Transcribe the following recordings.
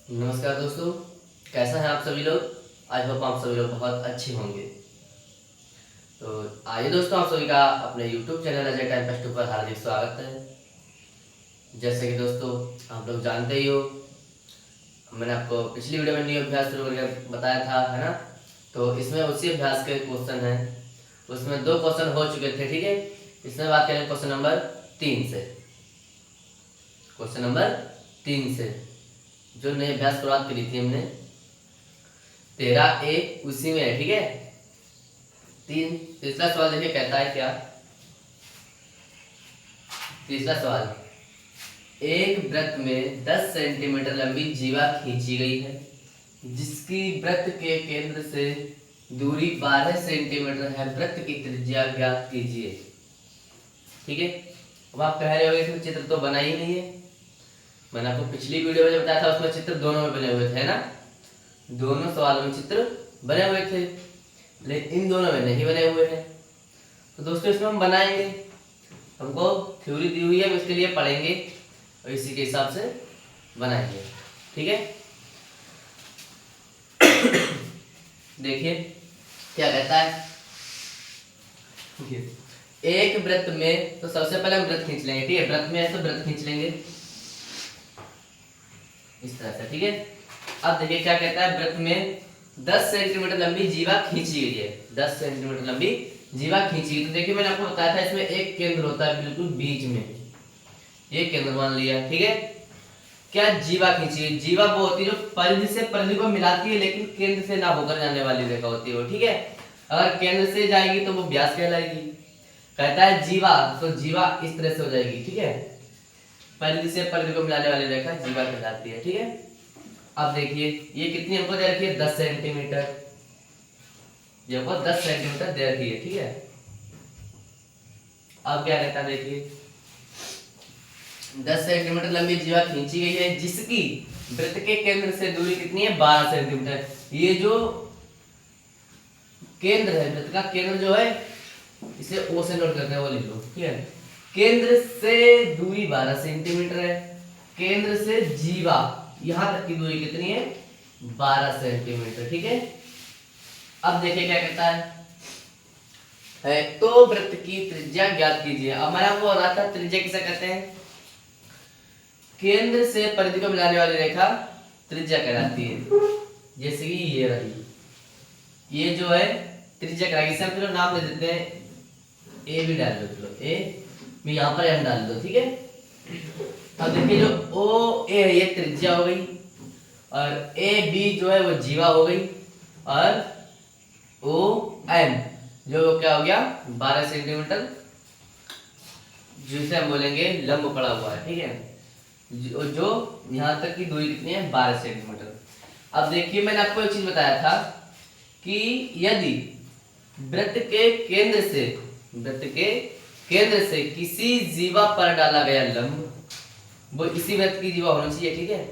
नमस्कार दोस्तों, कैसा है आप सभी लोग। आई होप आप सभी लोग बहुत अच्छे होंगे। तो आइए दोस्तों, आप सभी का अपने YouTube channel Ajay time pass 2 पर हार्दिक स्वागत है। जैसे कि दोस्तों आप लोग जानते ही हो, मैंने आपको पिछली वीडियो में न्यू अभ्यास शुरू करके बताया था, है ना। तो इसमें उसी अभ्यास के क्वेश्चन है। उसमें 2 क्वेश्चन हो चुके थे, ठीक है। इसमें बात करें क्वेश्चन नंबर 3 से। क्वेश्चन नंबर 3 से जो नई अभ्यास शुरुआत करी थी हमने, 13A उसी में है, ठीक है। तीसरा सवाल देखिए, कहता है क्या। तीसरा सवाल, एक वृत्त में 10 सेंटीमीटर लंबी जीवा खींची गई है, जिसकी वृत्त के केंद्र से दूरी 12 सेंटीमीटर है। वृत्त की त्रिज्या ज्ञात कीजिए, ठीक है। अब आप कह रहे होंगे कि चित्र तो बना ही नहीं है। मैंने आपको पिछली वीडियो में जो बताया था उसमें चित्र दोनों में बने हुए थे, ना। दोनों सवालों में चित्र बने हुए थे, लेकिन इन दोनों में नहीं बने हुए हैं। तो दोस्तों इसमें हम बनाएंगे, हमको थ्योरी दी हुई है, उसके लिए पढ़ेंगे और इसी के हिसाब से बनाएंगे, ठीक है। देखिए क्या कहता है। एक वृत्त में, तो सबसे पहले हम वृत्त खींच लेंगे, ठीक है। वृत्त में है तो वृत्त खींच लेंगे इस तरह से, ठीक है। अब देखिए क्या कहता है, वृत्त में 10 सेंटीमीटर लंबी जीवा खींची गई है। 10 सेंटीमीटर लंबी जीवा खींची गई। तो देखिए मैंने आपको बताया था इसमें एक केंद्र होता है बिल्कुल बीच में, ये केंद्र मान लिया, ठीक है। क्या जीवा खींची गई। जीवा वो होती है जो परिधि से परिधि को मिलाती है, लेकिन केंद्र से ना होकर जाने वाली रेखा होती है वो, ठीक है। अगर केंद्र से जाएगी तो वो व्यास कहलाएगी। कहता है जीवा, तो जीवा इस तरह से हो जाएगी, ठीक है। परिधि से परिधि को मिलाने वाली रेखा जीवा कहलाती है, ठीक है। अब देखिए ये कितनी हमको दे रखी है, 10 सेंटीमीटर। ये हमको 10 सेंटीमीटर दे रखी है, ठीक है। अब क्या कहता है, देखिए 10 सेंटीमीटर लंबी जीवा खींची गई है, जिसकी वृत्त के केंद्र से दूरी कितनी है, 12 सेंटीमीटर। ये जो केंद्र है, वृत्त का केंद्र जो है, इसे ओ से नोट करते हैं, वो लिख लो, ठीक है। केंद्र से दूरी 12 सेंटीमीटर है। केंद्र से जीवा यहां तक की दूरी कितनी है, 12 सेंटीमीटर, ठीक है। अब देखिए क्या कहता है, तो वृत्त की त्रिज्या ज्ञात कीजिए। अब मैंने आपको बताया था त्रिज्या किसे कहते हैं, केंद्र से परिधि को मिलाने वाली रेखा त्रिज्या कहलाती है। जैसे कि ये रही, ये जो है त्रिज्या कहलाएगी। इसे हम चलो नाम दे देते हैं, ए भी डाल दो, चलो ए भी, यहाँ पर एम डाल दो, ठीक है। अब देखिए जो ओ ए है ये त्रिज्या हो गई, और ए बी जो है वो जीवा हो गई, और ओ एम जो क्या हो गया, 12 सेंटीमीटर, जिसे हम बोलेंगे लंब पड़ा हुआ है, ठीक है। जो यहाँ तक की दूरी कितनी है, 12 सेंटीमीटर। अब देखिए मैंने आपको एक चीज बताया था कि यदि वृत्त के केंद्र से, वृत्त के केंद्र से किसी जीवा पर डाला गया लंब, वो इसी वृत्त की जीवा होनी चाहिए, ठीक है।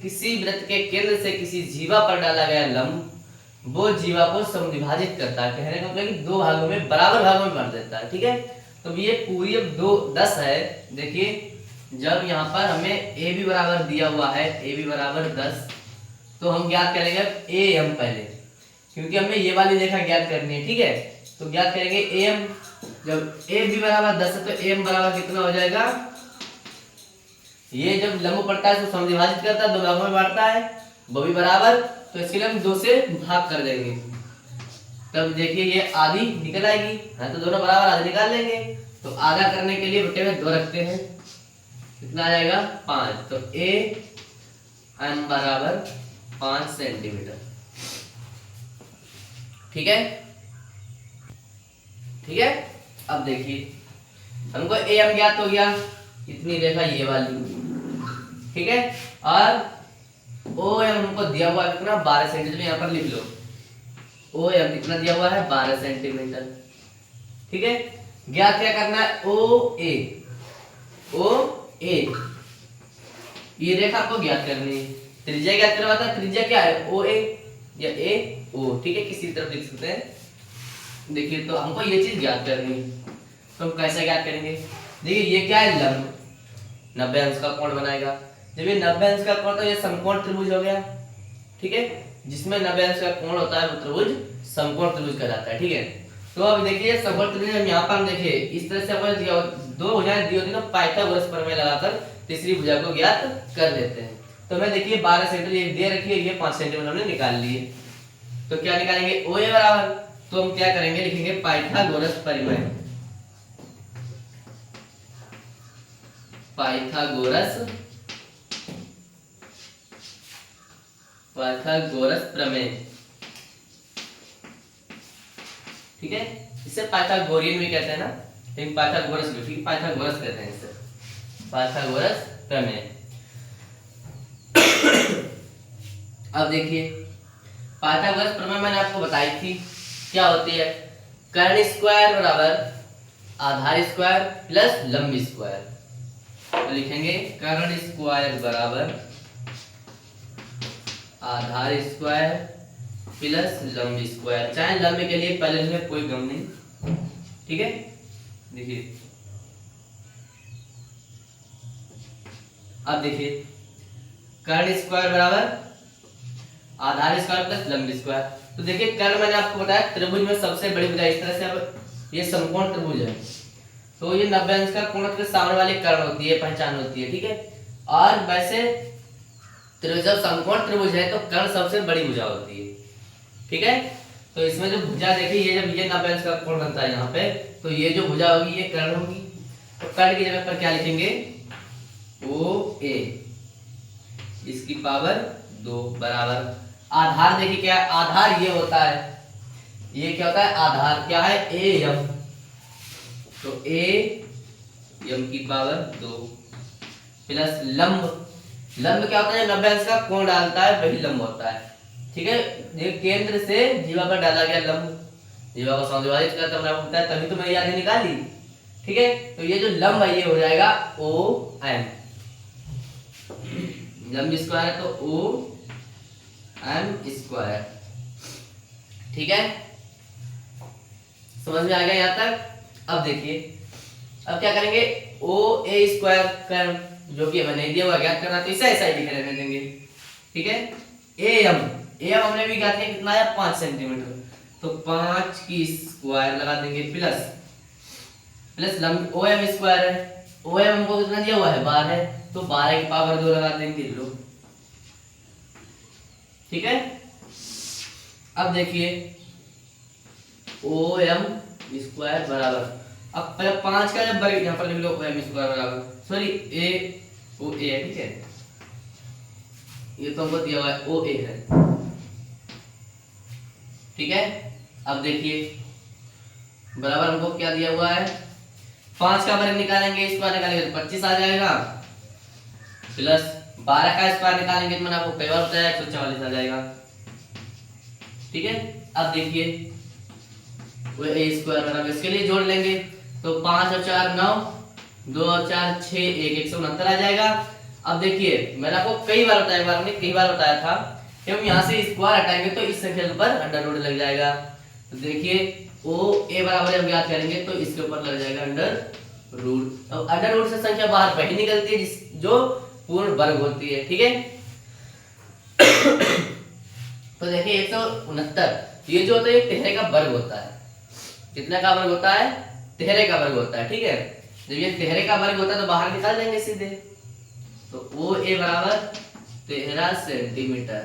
किसी वृत्त के केंद्र से किसी जीवा पर डाला गया लंब वो जीवा को समविभाजित करता है। कहने का मतलब कि 2 भागों में, बराबर भागों में बांट देता है, ठीक है। तो ये पूरी अब 10 है। देखिए जब यहाँ पर हमें ए बी बराबर दिया हुआ है, ए बी बराबर 10, तो हम ज्ञात करेंगे ए एम पहले, क्योंकि हमें ये वाली रेखा ज्ञात करनी है, ठीक है। तो ज्ञात करेंगे ए एम। जब ए बी बराबर 10 है तो ए एम बराबर कितना हो जाएगा, ये जब लंब पड़ता है तो समविभाजित करता है, 2 भागों में बांटता है, वो भी बराबर, तो इसके लिए हम 2 से भाग कर देंगे। तब देखिए ये आधी निकल आएगी, हाँ तो दोनों बराबर आधे निकाल लेंगे। तो आधा करने के लिए बटे में 2 रखते हैं, कितना आ जाएगा, 5। तो ए एम बराबर 5 सेंटीमीटर, ठीक है, ठीक है। अब देखिए हमको ए एम ज्ञात हो गया, इतनी रेखा ये वाली, ठीक है। और ओ एम हमको दिया हुआ है कितना, 12 सेंटीमीटर, यहाँ पर लिख लो ओ एम कितना दिया हुआ है, 12 सेंटीमीटर, ठीक है। ज्ञात क्या करना है, ओ ए, ओ ए, ये रेखा आपको ज्ञात करनी है। त्रिज्या ज्ञात करना था, त्रिज्या क्या है, ओ ए या ए ओ, ठीक है, किसी तरफ लिख सकते हैं। देखिए तो हमको ये चीज ज्ञात करनी है, तो हम कैसे ज्ञात करेंगे। देखिए ये क्या है, लंब 90 अंश का कोण बनाएगा, जब ये 90 अंश का कोण तो ये समकोण त्रिभुज हो गया, ठीक है। जिसमें 90 अंश का कोण होता है वो त्रिभुज समकोण त्रिभुज कहलाता है, ठीक है। तो अब देखिए समकोण त्रिभुज हम यहाँ पर देखिए इस तरह से अपन दिया दो भुजाएं दी होती है तो पाइथागोरस प्रमेय लगाकर तीसरी भुजा को ज्ञात कर लेते हैं। तो मैं देखिए 12 सेंटीमीटर ये दे रखी है, ये 5 सेंटीमीटर हमने निकाल लिए। तो क्या निकालेंगे OA बराबर, तो हम क्या करेंगे लिखेंगे पाइथागोरस प्रमेय, पाइथागोरस प्रमेय, ठीक है। इसे पाइथागोरियन भी कहते हैं ना, लेकिन पाइथागोरस भी, ठीक, पाइथागोरस कहते हैं इसे, पाइथागोरस प्रमेय। अब देखिए पाइथागोरस प्रमेय मैंने आपको बताई थी क्या होती है, कर्ण स्क्वायर बराबर आधार स्क्वायर प्लस लंब स्क्वायर। तो लिखेंगे कर्ण स्क्वायर बराबर आधार स्क्वायर प्लस लंब स्क्वायर, चाहे लंब के लिए पहले में कोई गम नहीं, ठीक है। देखिए अब देखिए कर्ण स्क्वायर बराबर आधार स्क्वायर प्लस लंब स्क्वायर। तो देखिए कर्ण मैंने आपको बताया त्रिभुज में सबसे बड़ी भुजा, इस तरह से अब ये समकोण त्रिभुज है तो ये 90 अंश का कोण के सामने वाली कर्ण होती है, पहचान होती है, ठीक है। और वैसे त्रिभुज जब समकोण त्रिभुज है तो कर्ण सबसे बड़ी भुजा होती है, ठीक है। तो इसमें जो भुजा देखिए ये जब ये 90 अंश का कोण बनता है यहाँ पे, तो ये जो भुजा होगी ये कर्ण होगी। तो कर्ण की जगह पर क्या लिखेंगे OA इसकी पावर 2 बराबर आधार, देखिए क्या आधार ये होता है, ये क्या होता है आधार क्या है AM, तो AM की पावर 2 प्लस लंब, लंब क्या होता है 90 अंश का कोण डालता है वही लंब होता है, ठीक है। ये केंद्र से जीवा पर डाला गया लंब, जीवा को समानुपातिक करता होता है तभी तो मैंने याद निकाली, ठीक है। तो ये जो लंब है ये हो जाएगा OM, लंब स्क्वायर है तो OM स्क्वायर, ठीक है। समझ में आ गया यहाँ तक। अब देखिए अब क्या करेंगे OA स्क्वायर कर्ण जो कि हमें नहीं दिया हुआ ज्ञात करना, तो इसे ऐसा ही लिख रहने देंगे, ठीक है। AM हमने भी ज्ञात किया कितना है 5 सेंटीमीटर, तो 5 की स्क्वायर लगा देंगे प्लस लंब OM स्क्वायर है, OM हमको कितना दिया हुआ है 12 है, तो 12 की पावर 2 लगा देंगे लोग, ठीक है। अब देखिए OM स्क्वायर बराबर, अब 5 का जब वर्ग यहाँ पर लिख लो OM स्क्वायर बराबर, सॉरी OA है, ठीक है। ये तो हमको दिया हुआ है OA है, ठीक है। अब देखिए बराबर हमको क्या दिया हुआ है 5 का वर्ग निकालेंगे, स्क्वायर निकालेंगे तो 25 आ जाएगा, प्लस 12 का स्क्वायर निकालेंगे तो मैंने आपको कई बार बताया 144 आ जाएगा, ठीक है। अब देखिए वो A स्क्वायर बराबर इसके लिए जोड़ लेंगे तो 5 और 4 9, 2 और 4 6, 1 169 आ जाएगा। अब देखिए मैंने आपको कई बार बताया, एक बार नहीं कई बार बताया था कि हम यहाँ से स्क्वायर हटाएंगे तो इस संख्या के ऊपर अंडर रूट लग जाएगा। तो देखिए OA बराबर हम ज्ञात करेंगे तो इसके ऊपर लग जाएगा अंडर रूट। अब अंडर रूट से संख्या बाहर वही निकलती है जो पूर्ण वर्ग होती है, ठीक है। तो देखिए 169 ये जो होता है तिहरे का वर्ग होता है, कितना का वर्ग होता है तिहरे का वर्ग होता है, ठीक है। जब ये तिहरे का वर्ग होता है तो बाहर निकाल देंगे सीधे, तो OA बराबर 13 सेंटीमीटर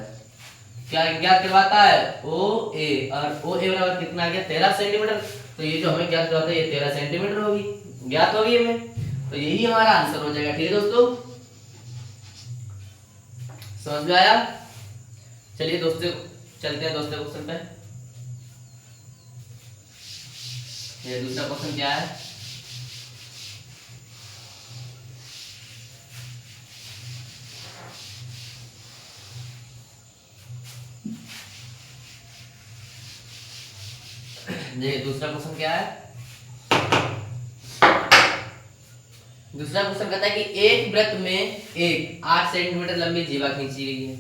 क्या ज्ञात करवाता है OA, और OA बराबर कितना आ गया 13 सेंटीमीटर। तो ये जो हमें ज्ञात करवाता है ये 13 सेंटीमीटर होगी, ज्ञात होगी हमें, तो यही हमारा आंसर हो जाएगा, ठीक है दोस्तों। समझ में आया? चलिए दोस्तों चलते हैं दोस्तों क्वेश्चन पे। ये दूसरा क्वेश्चन क्या है, देखिए दूसरा क्वेश्चन क्या है। दूसरा क्वेश्चन कहता है कि एक वृत्त में एक 8 सेंटीमीटर लंबी जीवा खींची गई है,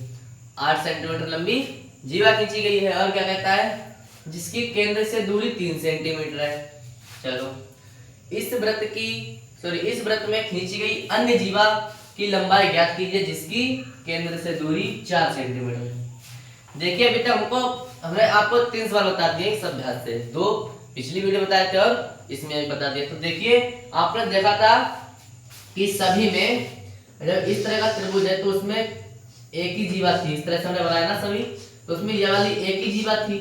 8 सेंटीमीटर लंबी जीवा खींची गई है, और क्या कहता है जिसकी केंद्र से दूरी 3 सेंटीमीटर है। चलो इस वृत्त में खींची गई अन्य जीवा की लंबाई ज्ञात कीजिए जिसकी केंद्र से दूरी 4 सेंटीमीटर है। देखिए अभी तक हमने आपको 3 सवाल बता दिए इस अभ्यास से, 2 पिछली वीडियो बताए थे और इसमें भी बता दिया। तो देखिए आपने देखा था कि सभी में जब इस तरह का त्रिभुज है तो उसमें एक ही जीवा थी, इस तरह से हमने बनाया ना सभी, तो उसमें ये वाली एक ही जीवा थी।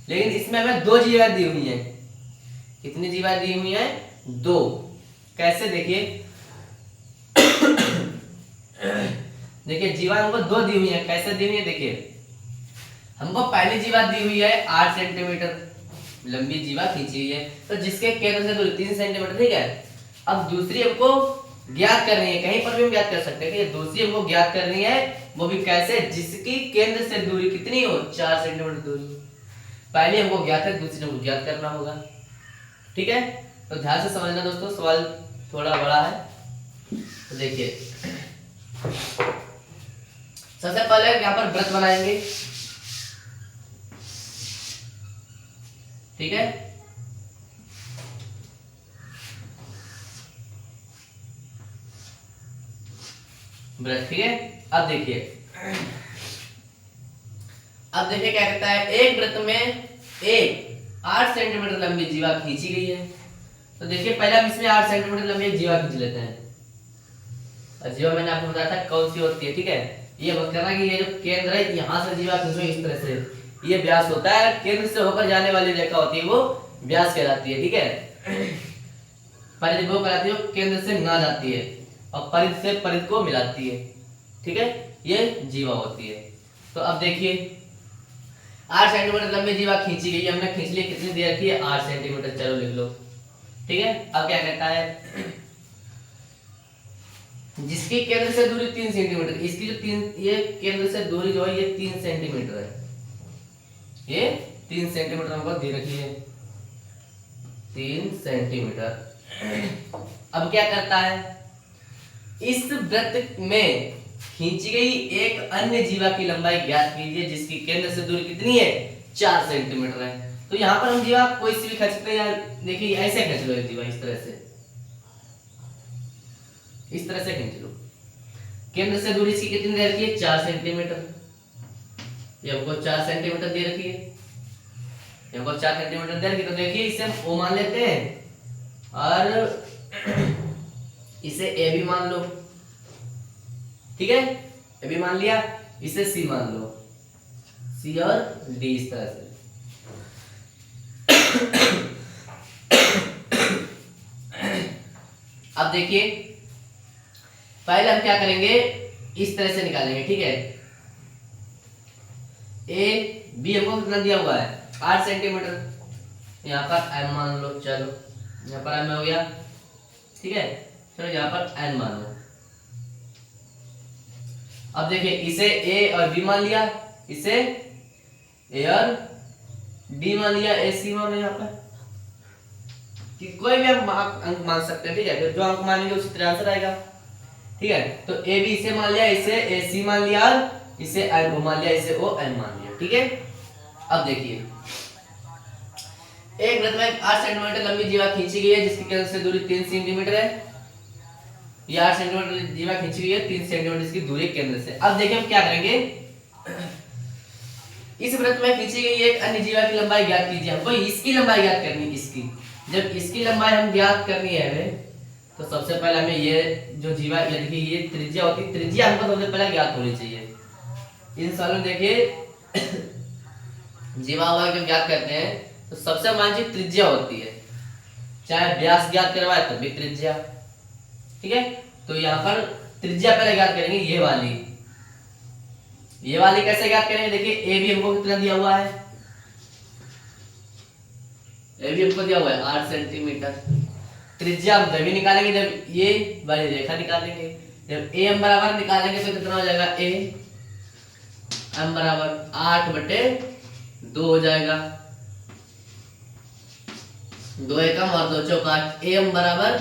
लेकिन इसमें हमें 2 जीवा दी हुई है। कितनी जीवा दी हुई है? 2। कैसे? देखिए देखिए जीवा हमको 2 दी हुई है। कैसे दी हुई है? देखिए हमको पहली जीवा दी हुई है 8 सेंटीमीटर लंबी जीवा खींची हुई है, तो जिसके केंद्र से दूरी 3 सेंटीमीटर, ठीक है। अब दूसरी हमको ज्ञात करनी है, कहीं पर भी हम ज्ञात कर सकते हैं कि दूसरी हमको ज्ञात करनी है, वो भी कैसे? जिसकी केंद्र से दूरी कितनी हो? 4 सेंटीमीटर दूरी। पहले हमको ज्ञात है, दूसरी हमको ज्ञात करना होगा, ठीक है। तो ध्यान से समझना दोस्तों, सवाल थोड़ा बड़ा है। तो देखिए सबसे पहले यहाँ पर वृत्त बनाएंगे, ठीक है। वृत्त, ठीक है। अब देखिए क्या कहता है, एक वृत्त में एक 8 सेंटीमीटर लंबी जीवा खींची गई है। तो देखिए पहले हम इसमें 8 सेंटीमीटर लंबी एक जीवा खींच लेते हैं। और जीवा मैंने आपको बताया था कौन सी होती है, ठीक है। ये मत करना कि ये जो केंद्र है यहाँ से जीवा खींचो इस तरह से, ये व्यास होता है। केंद्र से होकर जाने वाली रेखा होती है वो व्यास कहलाती है, ठीक है। परिधि वो कहलाती है केंद्र से ना जाती है और परिधि से परिधि को मिलाती है, ठीक है। ये जीवा होती है। तो अब देखिए 8 सेंटीमीटर लंबी जीवा खींची गई, हमने खींच ली, कितनी दे रखी है? 8 सेंटीमीटर, चलो लिख लो, ठीक है। अब क्या कहता है, जिसकी केंद्र से दूरी 3 सेंटीमीटर, इसकी जो 3 ये केंद्र से दूरी जो है ये 3 सेंटीमीटर है, ये 3 सेंटीमीटर हमको दे रखी है, 3 सेंटीमीटर। अब क्या करता है, इस वृत्त में खींची गई एक अन्य जीवा की लंबाई ज्ञात कीजिए जिसकी केंद्र से दूरी कितनी है? 4 सेंटीमीटर है। तो यहाँ पर हम जीवा कोई सी भी खींच सकते हैं, देखिए ऐसे खींच लो एक जीवा, इस तरह से, इस तरह से खींच लो। केंद्र से दूरी इसकी कितनी दे रखी है? 4 सेंटीमीटर। ये हमको 4 सेंटीमीटर दे रखी है, ये हमको 4 सेंटीमीटर दे रखी। तो देखिए इसे हम O मान लेते हैं और इसे ए भी मान लो, ठीक है। ए भी मान लिया, इसे सी मान लो, सी और डी इस तरह से। अब देखिए पहले हम क्या करेंगे, इस तरह से निकालेंगे, ठीक है। ए बी हमको कितना दिया हुआ है? 8 सेंटीमीटर। यहाँ पर एम मान लो, चलो यहाँ पर एम हो गया, ठीक है। चलो यहाँ पर एन मानो। अब देखिए इसे ए और बी मान लिया, इसे ए और डी मान लिया, ए सी मानो यहाँ पर, कि कोई भी हम अंक मान सकते हैं, ठीक है। जो अंक मानेंगे उसी तरह आंसर आएगा, ठीक है। तो ए बी इसे मान लिया, इसे ए सी मान लिया और इसे एन ओ मान लिया, इसे ओ एन मान लिया, ठीक है। अब देखिए एक वृत्त में 8 सेंटीमीटर लंबी जीवा खींची गई है जिसकी केंद्र से दूरी 3 सेंटीमीटर है। ये 8 सेंटीमीटर जीवा खींची गई है, 3 सेंटीमीटर इसकी दूरी केंद्र से। अब देखिए हम क्या करेंगे, इस वृत्त में खींची गई एक अन्य जीवा की लंबाई ज्ञात कीजिए। हमको इसकी लंबाई ज्ञात करनी है, इसकी। जब इसकी लंबाई हम ज्ञात करनी है हमें, तो सबसे पहले हमें ये जो जीवा, ये देखिए ये त्रिज्या होती है, त्रिज्या हमको सबसे पहले ज्ञात होनी चाहिए। इन सवालों में देखिए जीवा हुआ जब ज्ञात करते हैं तो सबसे मान लीजिए त्रिज्या होती है, चाहे व्यास ज्ञात करवाए तब भी त्रिज्या, ठीक है। तो यहाँ पर त्रिज्या पहले ज्ञात करेंगे, ये वाली कैसे ज्ञात करेंगे, देखिए ए भी हमको कितना दिया हुआ है, ए भी हमको दिया हुआ है 8 सेंटीमीटर। त्रिज्या हम तभी निकालेंगे जब ये वाली रेखा निकालेंगे, जब ए एम बराबर निकालेंगे तो कितना हो जाएगा, ए एम बराबर 8/2 हो जाएगा, 2 एकम और 2 चौक 8, ए एम बराबर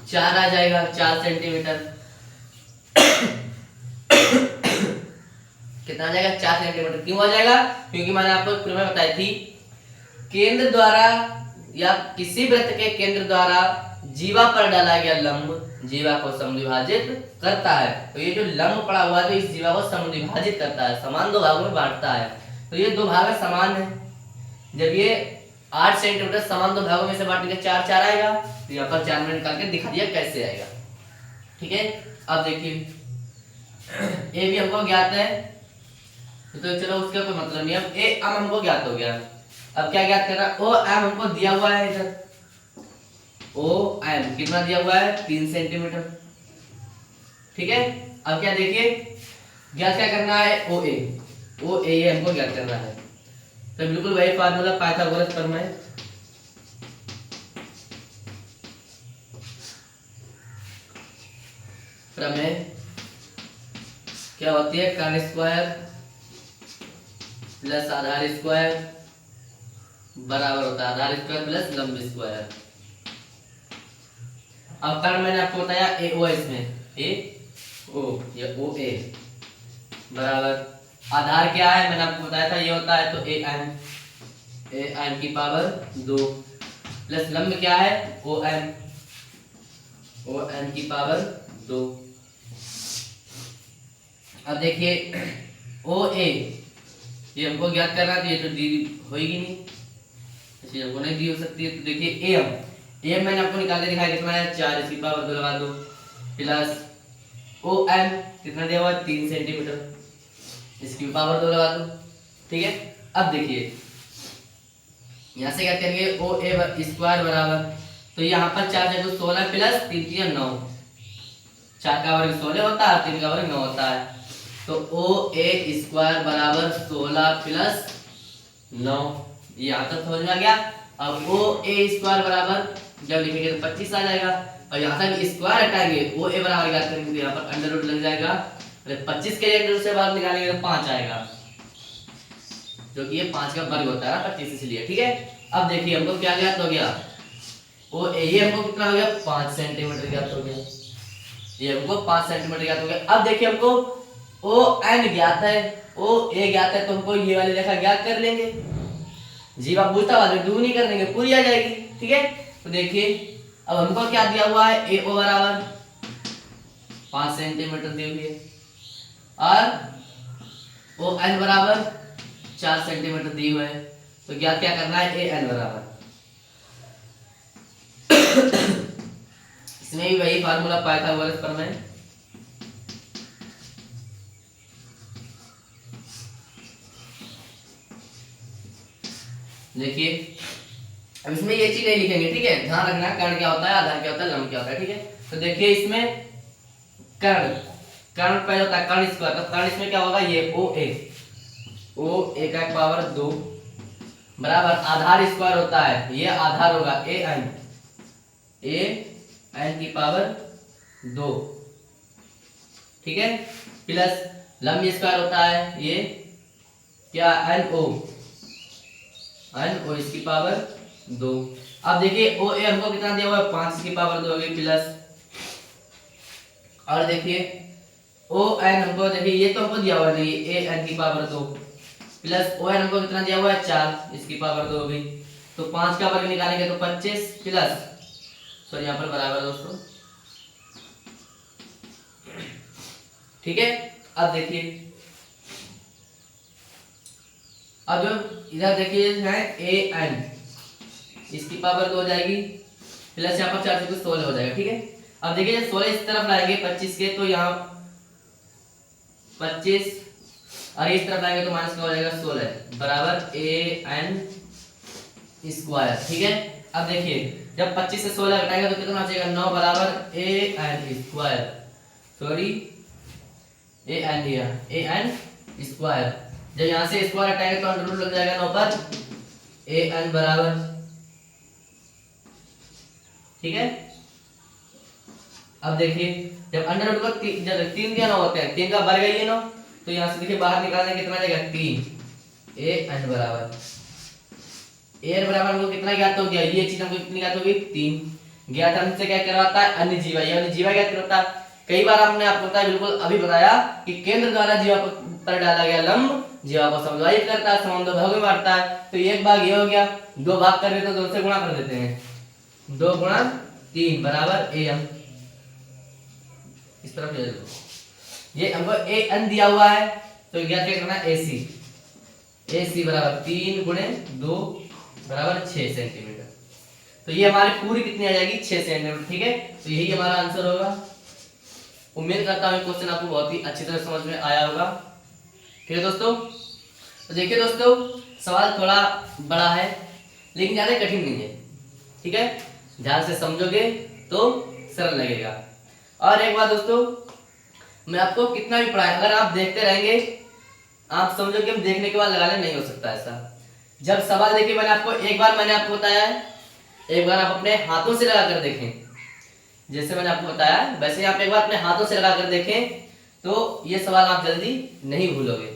4 आ जाएगा, 4 सेंटीमीटर। कितना आ जाएगा, 4 सेंटीमीटर। क्यों आ जाएगा, क्योंकि मैंने आपको प्रमेय बताई थी, केंद्र द्वारा या किसी वृत्त के केंद्र द्वारा जीवा पर डाला गया लंब जीवा को समद्विभाजित करता है। तो ये जो लंब पड़ा हुआ है तो इस जीवा को समद्विभाजित करता है, समान दो भागों में बांटता है। तो ये दो भाग समान है। जब ये 8 सेंटीमीटर समान दो भागों में से बांटेंगे 4 4 आएगा। तो यहाँ पर 4 में निकाल के दिखा दिया कैसे आएगा। ठीक है, अब देखिए ए भी हमको ज्ञात है, तो चलो उसका कोई मतलब नहीं। अब ए एम हमको ज्ञात हो गया। अब क्या ज्ञात करना, ओ एम हमको दिया हुआ है इधर, ओ एम कितना दिया हुआ है 3 सेंटीमीटर। ठीक है, अब क्या देखिए ज्ञात क्या करना है, ओ ए ये हमको ज्ञात करना है। तो बिल्कुल वही फार्मूला पाइथागोरस प्रमेय। प्रमेय क्या होती है, कर्ण स्क्वायर प्लस आधार स्क्वायर बराबर होता है आधार स्क्वायर प्लस लंब स्क्वायर। अब कर्ण मैंने आपको बताया ए ओ, इसमें ए ओ या ओ ए बराबर आधार क्या है मैंने आपको बताया था, ये होता है तो ए एन की पावर 2 प्लस लंब क्या है ओ एन की पावर 2। अब देखिए ओ ए ये हमको ज्ञात करना है, तो ये तो दी होगी नहीं, इसलिए हमको नहीं दी हो सकती है। तो देखिए एम मैंने आपको निकाल के दिखाया कितना है 4, इसकी पावर 2 लगा दो प्लस ओ एम कितना दिया हुआ है 3 सेंटीमीटर, इसकी पावर 2 लगा दो। ठीक है, अब देखिए यहाँ से क्या करेंगे ओ ए स्क्वायर बराबर, तो यहाँ पर 4 जगह 16 प्लस 3 3 9, 4 का वर्ग 16 होता है 3 का वर्ग 9 होता है। तो ओ ए स्क्वायर बराबर 16 प्लस 9, यहाँ तक समझ में आ गया। अब ओ ए स्क्वायर बराबर जब लिखेंगे तो 25 आ जाएगा, और यहाँ तक स्क्वायर हटाएंगे ओ ए बराबर ज्ञात करेंगे तो यहाँ पर अंडर रूट लग जाएगा, 25 के अंडर से बाहर निकालेंगे तो 5 आएगा, जो कि ये 5 का वर्ग होता है 25 इसलिए। ठीक है, अब देखिए हमको क्या ज्ञात हो गया, ओ ए ये हमको कितना हो गया 5 सेंटीमीटर ज्ञात हो गया, ये हमको 5 सेंटीमीटर ज्ञात हो गया। अब देखिए हमको ओ एन ज्ञात है, ओ ए ज्ञात है, तो हमको ये वाली रेखा ज्ञात कर लेंगे, जीवा पूछता वाले दो नहीं कर देंगे पूरी आ जाएगी। ठीक है, तो देखिए अब हमको क्या दिया हुआ है ए ओ बराबर 5 सेंटीमीटर दी हुई है और ओ एन बराबर 4 सेंटीमीटर दी हुई है। तो ज्ञात क्या करना है ए एन बराबर इसमें भी वही फार्मूला पाइथागोरस प्रमेय। देखिए अब इसमें ये चीज नहीं लिखेंगे, ठीक है, ध्यान रखना कर्ण क्या होता है आधार क्या होता है लंब क्या होता है। ठीक है, तो देखिए इसमें कर्ण पहले होता है कर्ण स्क्वायर, तो कर्ण इसमें क्या होगा ये ओ ए का पावर 2 बराबर आधार स्क्वायर होता है, ये आधार होगा ए एन की पावर 2। ठीक है, प्लस लंब स्क्वायर होता है ये क्या एन ओ इसकी पावर 2। अब देखिए ओ ए हमको कितना दिया हुआ है 5 की पावर 2 होगी प्लस, और देखिए ओ एन हमको देखिए ये तो हमको दिया हुआ नहीं ए एन की पावर 2 प्लस ओ एन हमको कितना दिया हुआ है 4 इसकी पावर 2 होगी, तो 5 का वर्ग निकालेंगे तो 25 प्लस सॉरी यहाँ पर बराबर दोस्तों। ठीक है, अब देखिए अब जो इधर देखिए है ए एन इसकी पावर 2 हो जाएगी प्लस यहाँ पर 4 से 16 हो जाएगा। ठीक है, अब देखिए 16 इस तरफ लाएंगे 25 के, तो यहाँ 25 और इस तरफ लाएंगे तो माइनस का हो जाएगा 16 बराबर ए एन स्क्वायर। ठीक है, अब देखिए जब 25 से 16 घटाएगा तो कितना बचेगा 9 बराबर A N square, sorry A N square. जब यहाँ से स्क्वायर हटाएंगे तो अंडर रूट लग जाएगा 9 पर ए एन बराबर। ठीक है, अब देखिए जब अंडर रूट को 3 दिया 9 होते हैं, 3 का वर्ग है ये 9, तो यहाँ से देखिए बाहर निकालने कितना जाएगा 3 ए एन बराबर हमको कितना ज्ञात हो गया, ये चीज हमको कितनी ज्ञात होगी 3 ज्ञात। हमसे क्या करवाता है अन्य जीवा, ये अन्य जीवा ज्ञात करता है। कई बार हमने आपको बताया बिल्कुल अभी बताया कि केंद्र द्वारा जीवा पर डाला गया लंब जीवा को समद्विभाजित करता है, समान दो भागों में बांटता है। तो एक भाग ये हो गया, 2 भाग कर रहे तो 2 से गुणा कर देते हैं, 2 गुणा 3 बराबर ए एम, इस तरफ ले लो, ये हमको ए एन दिया हुआ है तो क्या करना है ए सी, ए सी बराबर 3 गुणे 2 बराबर 6 सेंटीमीटर। तो ये हमारी पूरी कितनी आ जाएगी 6 सेंटीमीटर, ठीक है। तो यही हमारा आंसर होगा। उम्मीद करता हूँ क्वेश्चन आपको बहुत ही अच्छी तरह समझ में आया होगा, ठीक है दोस्तों। तो देखिए दोस्तों, सवाल थोड़ा बड़ा है लेकिन ज़्यादा कठिन नहीं है, ठीक है। ध्यान से समझोगे तो सरल लगेगा। और एक बात दोस्तों, मैं आपको कितना भी पढ़ाया, अगर आप देखते रहेंगे आप समझोगे हम देखने के बाद लगाने नहीं हो सकता ऐसा। जब सवाल देखिए, मैंने आपको बताया है, एक बार आप अपने हाथों से लगा कर देखें, जैसे मैंने आपको बताया वैसे आप एक बार अपने हाथों से लगा कर देखें तो ये सवाल आप जल्दी नहीं भूलोगे।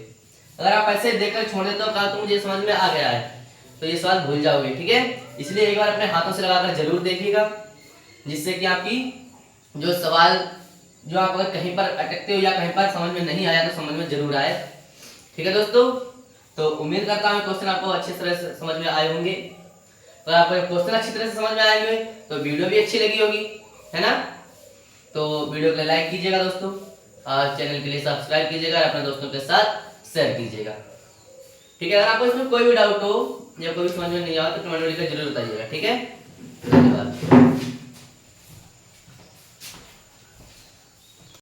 अगर आप ऐसे देखकर छोड़ देते हो कहा तो मुझे समझ में आ गया है तो ये सवाल भूल जाओगे, ठीक है। इसलिए एक बार अपने हाथों से लगाकर जरूर देखिएगा, जिससे कि आपकी जो सवाल जो आप अगर कहीं पर अटकते हो या कहीं पर समझ में नहीं आया तो समझ में जरूर आए, ठीक है दोस्तों। तो उम्मीद करता हूँ क्वेश्चन आपको अच्छी तरह से समझ में आए होंगे। अगर आपको क्वेश्चन अच्छी तरह से समझ में आएंगे तो वीडियो भी अच्छी लगी होगी, है ना। तो वीडियो को लाइक कीजिएगा दोस्तों, और चैनल के लिए सब्सक्राइब कीजिएगा और अपने दोस्तों के साथ शेयर कीजिएगा, ठीक है। अगर आपको इसमें कोई भी डाउट हो या कोई समझ में नहीं आया तो कमेंट में लिखकर जरूर बताइएगा, ठीक है। धन्यवाद।